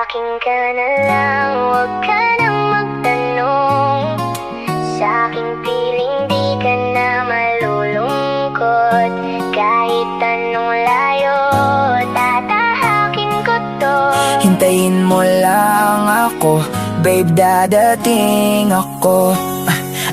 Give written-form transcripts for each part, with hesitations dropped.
Akin ka na lang, huwag ka nang magtanong. Sa aking piling di ka na malulungkot. Kahit anong layo, tatahakin ko to. Hintayin mo lang ako, babe, dadating ako.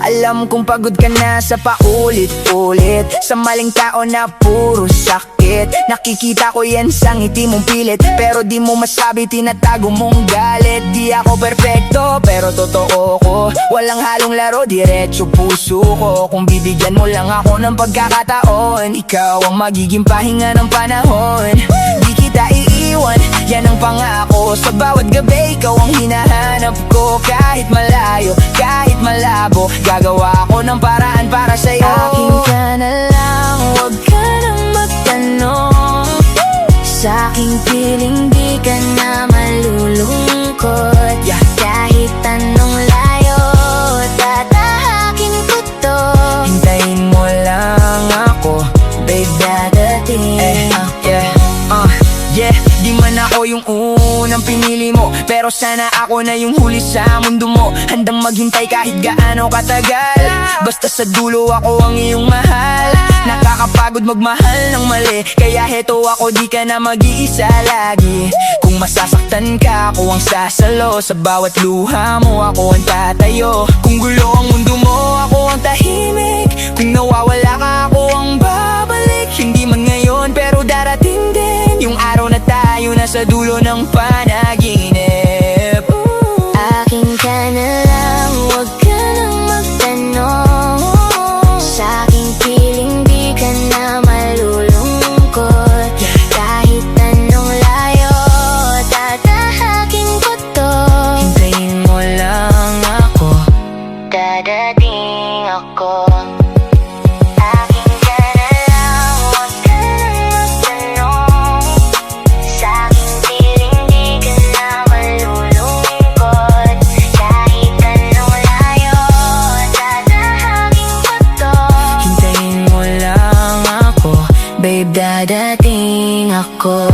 Alam kong pagod ka na sa paulit-ulit, sa maling tao na puro sakit. Nakikita ko yan sa ngiti mong pilit, pero di mo masabi, tinatago mong galit. Di ako perpekto, pero totoo ko. Walang halong laro, diretso puso ko. Kung bibigyan mo lang ako ng pagkakataon, ikaw ang magiging pahinga ng panahon. Di kita iiwan, yan ang pangako. Sa bawat gabi, ikaw ang hinahanap ko. Kahit malayo, kahit malabo, gagawa ko ng paraan para sa'yo. Akin ka na lang, huwag ka nang magtanong. Sa aking piling di ka na malulungkot. Kahit anong layo, tatahakin ko to. Hintayin mo lang ako, babe, dadating ako. Yeah, di man ako yung unang pinili mo, pero sana ako na yung huli sa mundo mo. Handang maghintay kahit gaano katagal, basta sa dulo ako ang iyong mahal. Nakakapagod magmahal ng mali, kaya heto ako, di ka na mag-iisa lagi. Kung masasaktan ka, ako ang sasalo. Sa bawat luha mo, ako ang tatayo. Kung gulo ang mundo mo, ako ang tahimik. Kung nawawala ka, ako ang babalik. Hindi man ngayon, pero darating din yung araw na tayo nasa dulo ng panaginip. Akin ka na lang, huwag ka nang magtanong. Sa aking piling di ka na malulungkot. Kahit anong layo, tatahakin ko to. Hintayin mo lang ako, dadating ako. Akin ka na lang, huwag ka nang magtanong. Sa aking piling di ka na malulungkot. Kahit anong layo, tatahakin ko to. hintayin mo lang ako, babe, dadating ako.